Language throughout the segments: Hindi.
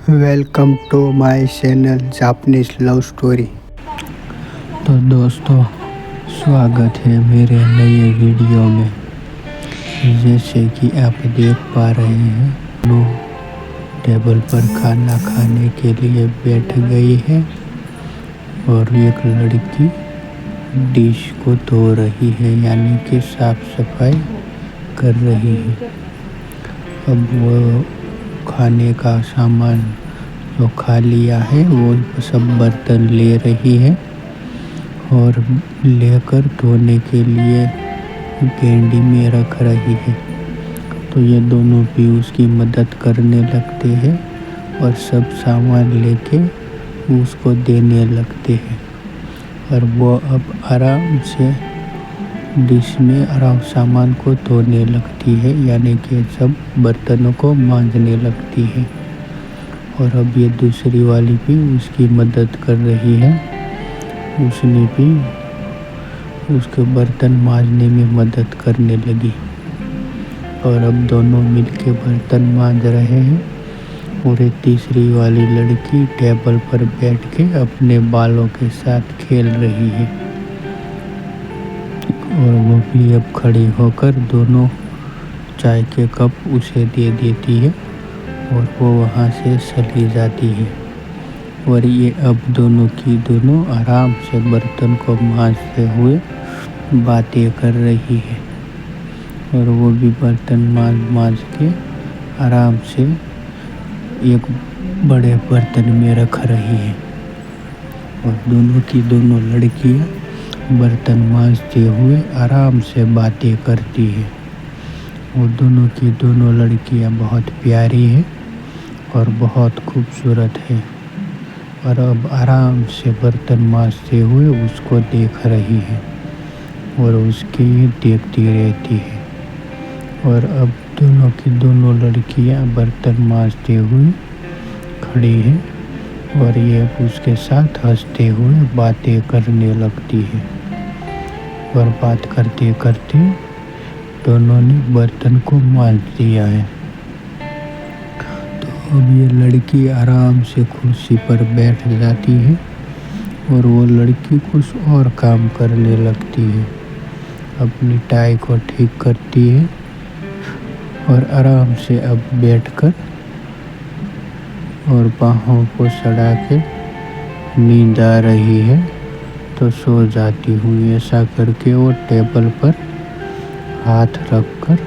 Welcome to my channel Japanese love story. तो दोस्तों, स्वागत है मेरे नए वीडियो में। जैसे कि आप देख पा रहे हैं, लोग टेबल पर खाना खाने के लिए बैठ गई है और एक लड़की डिश को धो रही है, यानी कि साफ सफाई कर रही है। अब वो खाने का सामान जो खा लिया है वो सब बर्तन ले रही है और लेकर धोने के लिए गेंडी में रख रही है। तो ये दोनों भी उसकी मदद करने लगते हैं और सब सामान लेके उसको देने लगते हैं और वो अब आराम से डिश में आराम सामान को धोने लगती है, यानी कि सब बर्तनों को मांजने लगती है। और अब ये दूसरी वाली भी उसकी मदद कर रही है, उसने भी उसके बर्तन मांजने में मदद करने लगी और अब दोनों मिलके बर्तन मांज रहे हैं। और एक तीसरी वाली लड़की टेबल पर बैठ के अपने बालों के साथ खेल रही है और वो भी अब खड़ी होकर दोनों चाय के कप उसे दे देती है और वो वहाँ से चली जाती है। और ये अब दोनों की दोनों आराम से बर्तन को मांजते हुए बातें कर रही है और वो भी बर्तन मांज के आराम से एक बड़े बर्तन में रख रही है। और दोनों की दोनों लड़कियां बर्तन मांजते हुए आराम से बातें करती है। और दोनों की दोनों लड़कियां बहुत प्यारी है और बहुत खूबसूरत है और अब आराम से बर्तन मांजते हुए उसको देख रही है और उसके देखती रहती है। और अब दोनों की दोनों लड़कियां बर्तन मांजते हुए खड़ी है और ये उसके साथ हंसते हुए बातें करने लगती है। और बात करते करते दोनों ने बर्तन को मांज दिया है। तो अब ये लड़की आराम से कुर्सी पर बैठ जाती है और वो लड़की कुछ और काम करने लगती है, अपनी टाई को ठीक करती है और आराम से अब बैठकर और बाहों को सड़ा के नींद आ रही है तो सो जाती हूँ। ऐसा करके वो टेबल पर हाथ रखकर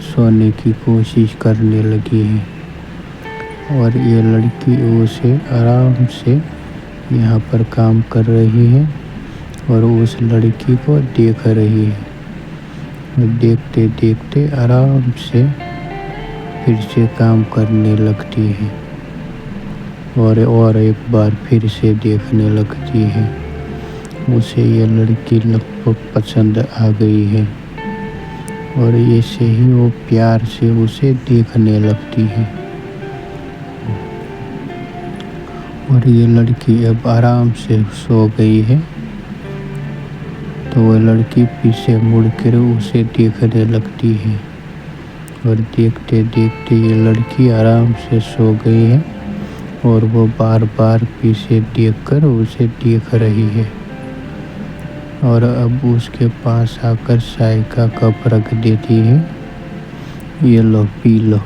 सोने की कोशिश करने लगी है और ये लड़की उसे आराम से यहाँ पर काम कर रही है और उस लड़की को देख रही है। देखते देखते आराम से फिर से काम करने लगती है और एक बार फिर से देखने लगती है। उसे ये लड़की लगभग पसंद आ गई है और ऐसे ही वो प्यार से उसे देखने लगती है। और ये लड़की अब आराम से सो गई है तो वह लड़की पीछे मुड़कर उसे देखने लगती है और देखते देखते ये लड़की आराम से सो गई है और वो बार बार पीछे देखकर उसे देख रही है। और अब उसके पास आकर चाय का कप रख देती है, ये लो पी लो।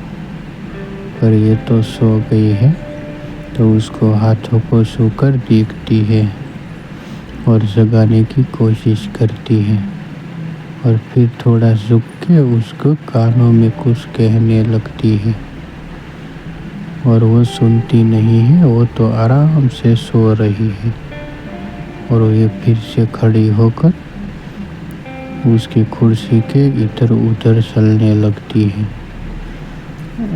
पर ये तो सो गई है तो उसको हाथों को छूकर देखती है और जगाने की कोशिश करती है और फिर थोड़ा झुक के उसको कानों में कुछ कहने लगती है और वो सुनती नहीं है, वो तो आराम से सो रही है। और ये फिर से खड़ी होकर उसकी कुर्सी के इधर उधर चलने लगती है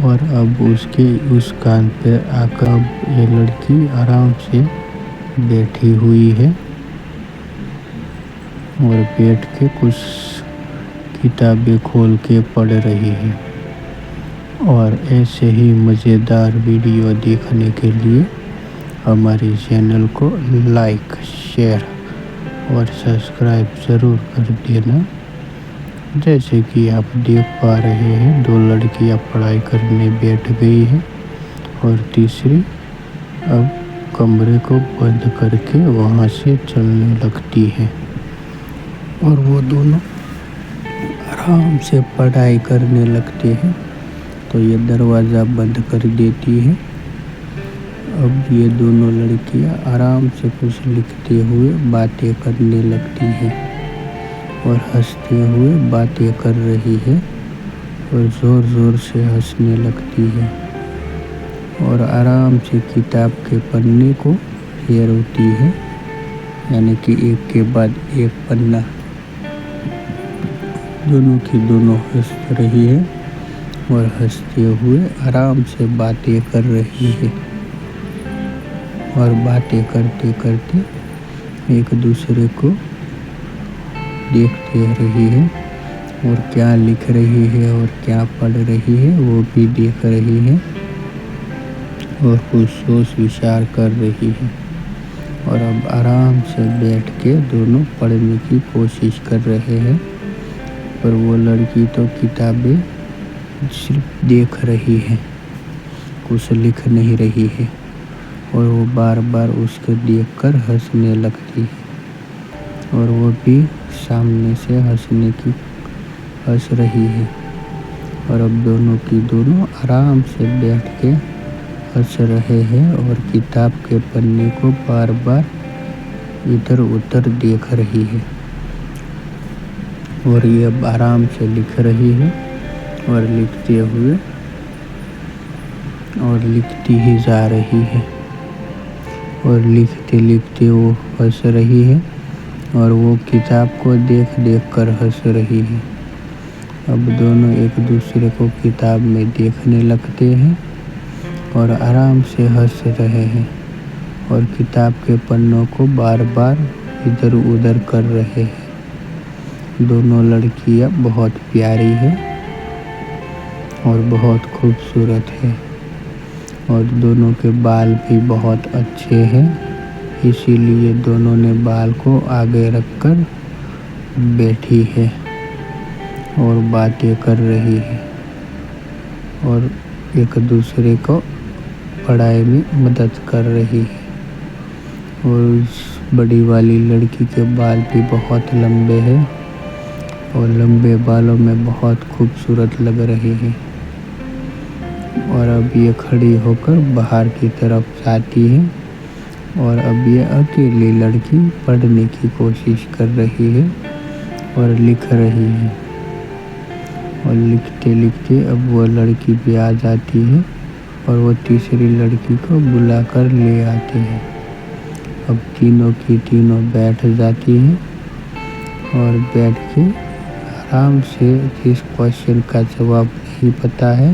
और अब उसके उस कान पे आकर ये लड़की आराम से बैठी हुई है और बैठ के कुछ किताबें खोल के पढ़ रही है। और ऐसे ही मज़ेदार वीडियो देखने के लिए हमारे चैनल को लाइक, शेयर और सब्सक्राइब ज़रूर कर देना। जैसे कि आप देख पा रहे हैं, दो लड़कियां पढ़ाई करने बैठ गई हैं और तीसरी अब कमरे को बंद करके वहाँ से चलने लगती है और वो दोनों आराम से पढ़ाई करने लगते हैं। तो ये दरवाज़ा बंद कर देती है। अब ये दोनों लड़कियां आराम से कुछ लिखते हुए बातें करने लगती हैं और हंसते हुए बातें कर रही है और ज़ोर ज़ोर से हंसने लगती है और आराम से किताब के पन्ने को फेरती है, यानी कि एक के बाद एक पन्ना। दोनों की दोनों हंस रही है और हंसते हुए आराम से बातें कर रही है और बातें करते करते एक दूसरे को देखते रही है और क्या लिख रही है और क्या पढ़ रही है वो भी देख रही है और कुछ सोच विचार कर रही है। और अब आराम से बैठ के दोनों पढ़ने की कोशिश कर रहे हैं, पर वो लड़की तो किताबें सिर्फ देख रही है, कुछ लिख नहीं रही है और वो बार बार उसको देखकर हंसने लगती है और वो भी सामने से हंस रही है। और अब दोनों की दोनों आराम से बैठ के हंस रहे हैं और किताब के पन्ने को बार बार इधर उधर देख रही है और ये अब आराम से लिख रही है और लिखते हुए और लिखती ही जा रही है और लिखते लिखते वो हंस रही है और वो किताब को देख देख कर हंस रही है। अब दोनों एक दूसरे को किताब में देखने लगते हैं और आराम से हंस रहे हैं और किताब के पन्नों को बार बार इधर उधर कर रहे हैं। दोनों लड़कियां बहुत प्यारी है और बहुत खूबसूरत है और दोनों के बाल भी बहुत अच्छे हैं, इसीलिए दोनों ने बाल को आगे रखकर बैठी है और बातें कर रही है और एक दूसरे को पढ़ाई में मदद कर रही है। और उस बड़ी वाली लड़की के बाल भी बहुत लंबे हैं और लंबे बालों में बहुत खूबसूरत लग रहे हैं। और अब ये खड़ी होकर बाहर की तरफ जाती है और अब ये अकेली लड़की पढ़ने की कोशिश कर रही है और लिख रही है और लिखते लिखते अब वो लड़की भी आ जाती है और वो तीसरी लड़की को बुलाकर ले आते हैं। अब तीनों की तीनों बैठ जाती हैं और बैठ के आराम से जिस क्वेश्चन का जवाब नहीं पता है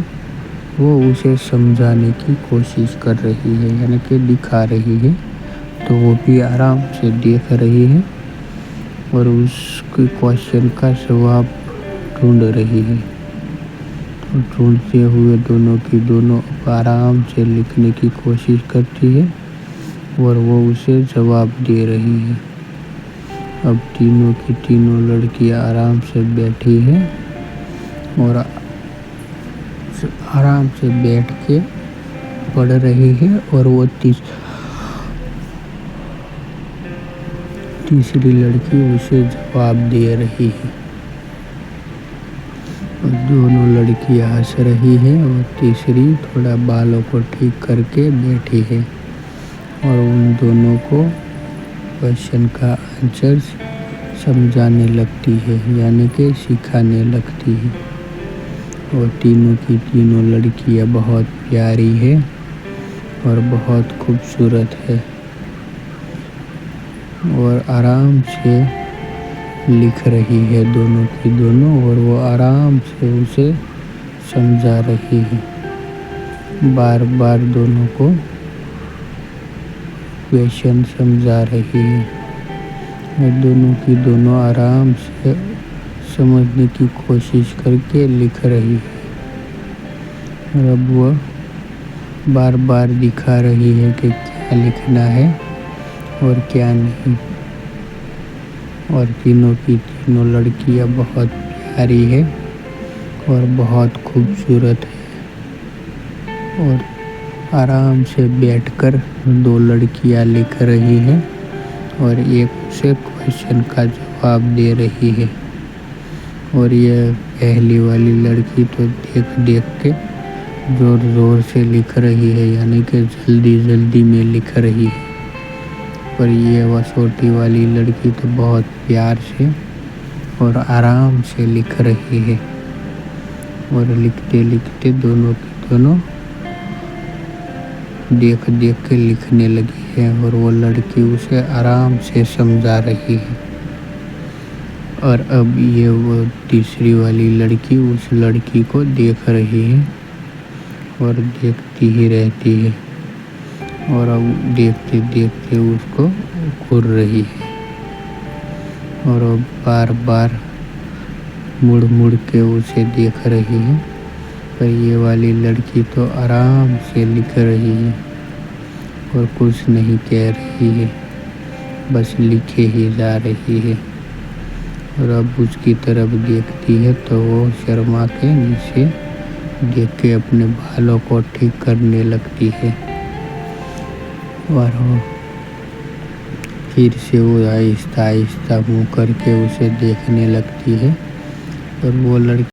वो उसे समझाने की कोशिश कर रही है, यानी कि दिखा रही है। तो वो भी आराम से देख रही है और उसके क्वेश्चन का जवाब ढूंढ रही है। ढूंढते हुए दोनों की दोनों आराम से लिखने की कोशिश करती है और वो उसे जवाब दे रही है। अब तीनों की तीनों लड़कियां आराम से बैठी हैं और आराम से बैठ के पढ़ रही है और वो तीसरी लड़की उसे जवाब दे रही है। और दोनों लड़कियां हंस रही है और तीसरी थोड़ा बालों को ठीक करके बैठी है और उन दोनों को क्वेश्चन का आंसर समझाने लगती है, यानी कि सिखाने लगती है। और तीनों की तीनों लड़कियां बहुत प्यारी है और बहुत खूबसूरत है और आराम से लिख रही है दोनों की दोनों और वो आराम से उसे समझा रही है। बार बार दोनों को क्वेश्चन समझा रही है और दोनों की दोनों आराम से समझने की कोशिश करके लिख रही है। और अब वह बार बार दिखा रही है कि क्या लिखना है और क्या नहीं। और तीनों की तीनों लड़कियां बहुत प्यारी है और बहुत खूबसूरत है और आराम से बैठकर दो लड़कियां लिख रही हैं और एक उसे क्वेश्चन का जवाब दे रही है। और ये पहली वाली लड़की तो देख देख के जोर जोर से लिख रही है, यानी कि जल्दी जल्दी में लिख रही है। पर ये वह छोटी वाली लड़की तो बहुत प्यार से और आराम से लिख रही है। और लिखते लिखते दोनों की दोनों देख देख के लिखने लगी है और वो लड़की उसे आराम से समझा रही है। और अब ये वो तीसरी वाली लड़की उस लड़की को देख रही है और देखती ही रहती है और अब देखते देखते उसको घूर रही है और अब बार बार मुड़ मुड़ के उसे देख रही है। पर ये वाली लड़की तो आराम से लिख रही है और कुछ नहीं कह रही है, बस लिखे ही जा रही है। और अब उसकी तरफ देखती है तो वो शर्मा के नीचे देख के अपने बालों को ठीक करने लगती है। और वो फिर से वो आहिस्ता आहिस्ता मुँह करके उसे देखने लगती है। और वो लड़की